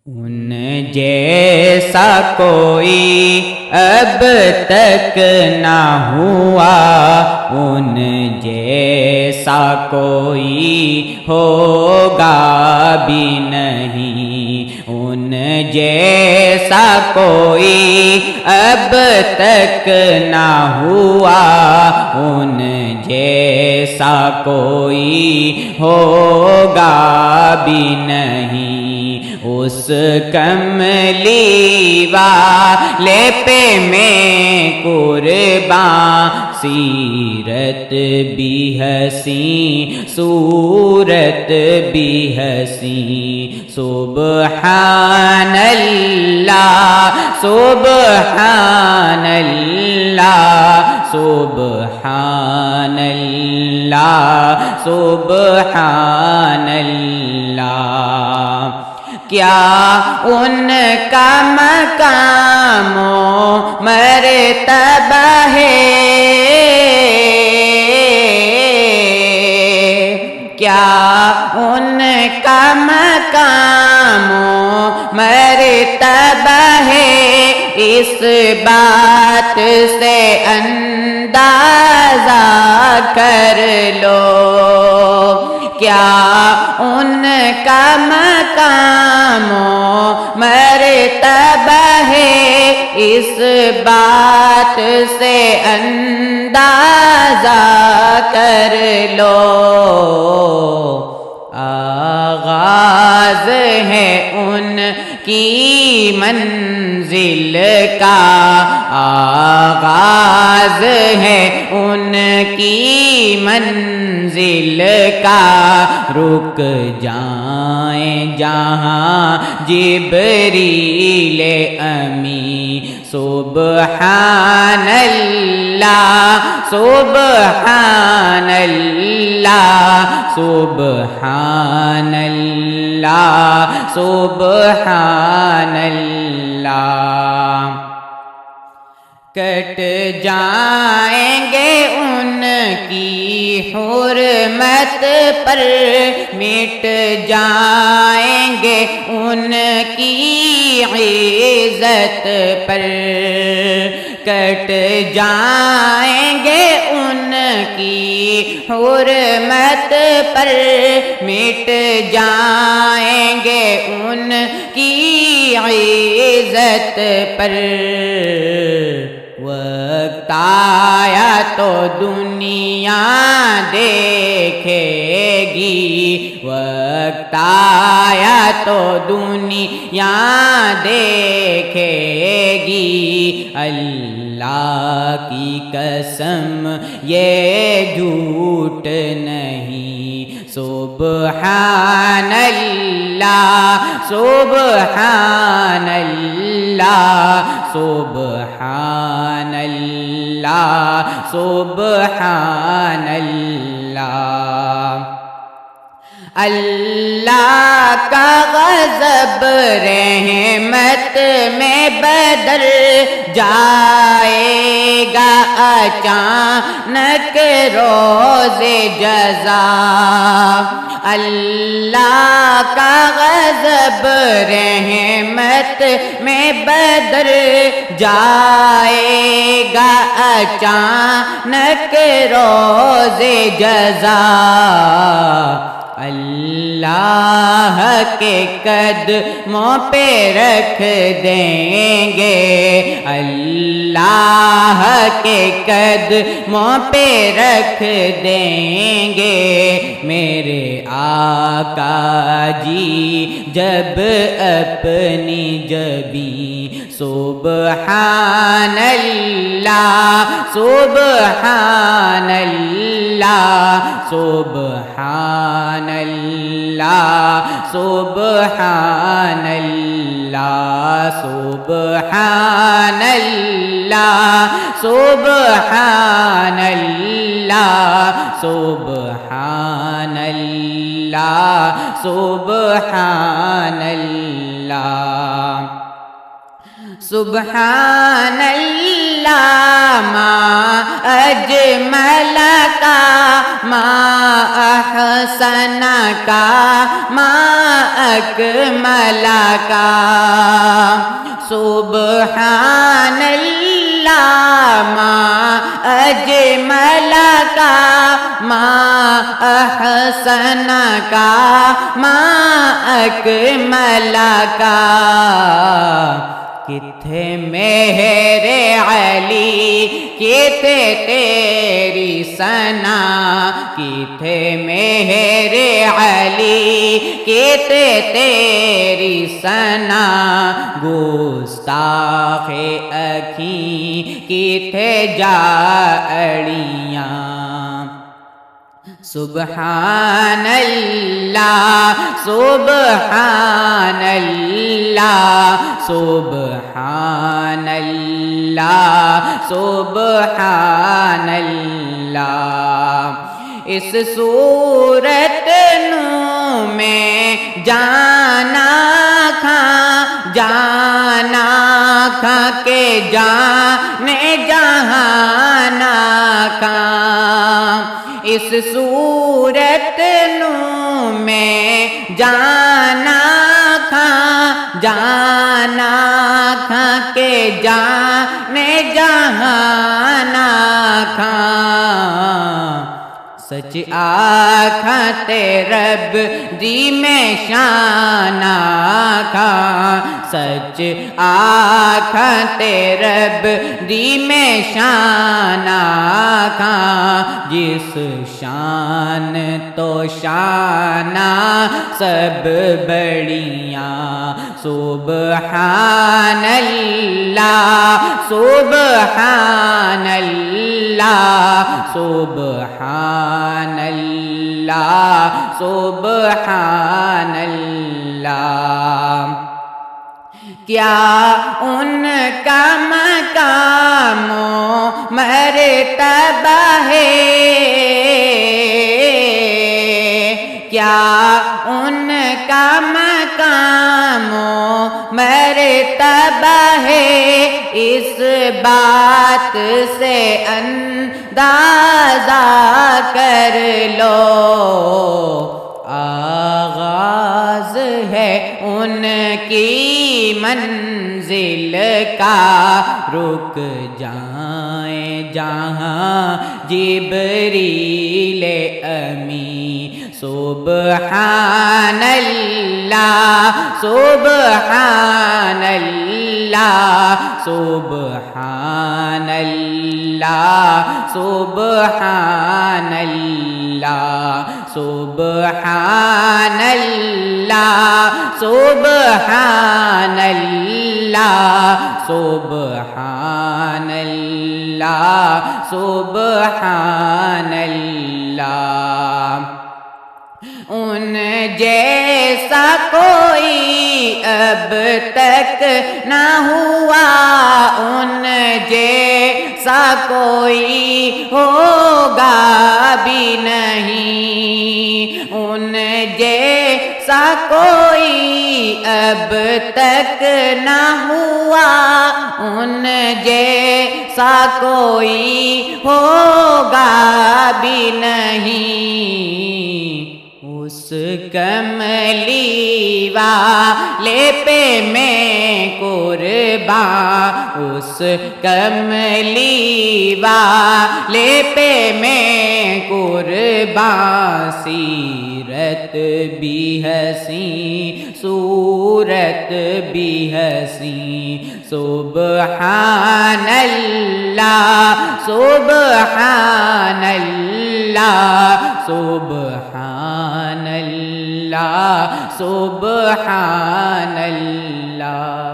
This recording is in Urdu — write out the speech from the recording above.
ان جیسا کوئی اب تک نہ ہوا، ان جیسا کوئی ہوگا بھی نہیں، ان جیسا کوئی اب تک نہ ہوا، ان جیسا کوئی ہوگا بھی نہیں۔ اس کملی والے پہ میں قربان، سیرت بھی حسین صورت بھی حسین، سبحان اللہ سبحان اللہ سبحان اللہ سبحان اللہ۔ کیا ان کا مقام و مرتبہ ہے، کیا ان کا مقام و مرتبہ ہے، اس بات سے اندازہ کر لو۔ کیا ان کا مقام و مرتبہ ہے، اس بات سے اندازہ کر لو۔ آغاز ہے ان کی منزل کا، آغاز ہے ان کی منزل کا، رک جائیں جہاں جبریل امی، سبحان اللہ سبحان اللہ سبحان اللہ سبحان اللہ۔ کٹ جائیں گے ان کی حرمت پر، مٹ جائیں گے ان کی عزت پر، کٹ جائیں گے ان کی حرمت پر، مٹ جائیں گے ان کی عزت پر۔ وقت آیا تو دنیا دیکھے گی، وقت آیا تو دنیا دیکھے گی، اللہ کی قسم یہ جھوٹ نہیں، سبحان اللہ سبحان اللہ سبحان اللہ سبحان اللہ۔ اللہ کا غضب رحمت میں بدل جائے گا اچانک روز جزا، اللہ کا غضب رحمت میں بدل جائے گا اچانک روز جزا، اللہ کے قدموں پہ رکھ دیں گے، اللہ کے قدموں پہ رکھ دیں گے میرے آقا جی جب اپنی جبیں، سبحان اللہ سبحان اللہ سبحان اللہ سبحان اللہ سبحان اللہ سبحان اللہ سبحان اللہ سبحان اللہ سبحان اللہ ما اجمل کا ما احسن کا ما اکمل کا سبحان اللہ ما اجمل کا ما احسن کا ما اکمل کا کتھے مہر علی کتھے تیری ثنا کتھے مہر علی کتھے تیری ثنا گستاخ اکھیں کتھے جا اڑیاں سبحان اللہ سبحان اللہ سبحان اللہ سبحان اللہ اس صورت نو میں جانا کھا کے جانے جہانا کھا اس صورت نو میں جانا کھا کے جانے جہانا کھا سچ آکھاں تے رب دی میں شان آکھاں سچ آکھاں تے رب دی میں شان آکھاں جس شان تو شانہ سب بڑیاں سبحان اللہ سبحان اللہ سبحان اللہ سبحان اللہ کیا ان کا مقام و مرتبہ ہے کیا ان کا مقام و مرتبہ ہے اس بات سے اندازہ کر لو آغاز ہے ان کی منزل کا رک جائیں جہاں جبریل امی سبحان اللہ سبحان اللہ سبحان اللہ سبحان اللہ سبحان اللہ سبحان اللہ سبحان اللہ سبحان اللہ ان جیسا کوئی اب تک نہ ہوا ان جیسا کوئی ہوگا بھی نہیں ان جیسا کوئی اب تک نہ ہوا ان جیسا کوئی ہوگا بھی نہیں اس کملی والے پہ میں قربان اس کملی والے پہ میں قربان سیرت بھی حسین صورت بھی حسین سبحان اللہ سبحان اللہ سبحان اللہ سبحان اللہ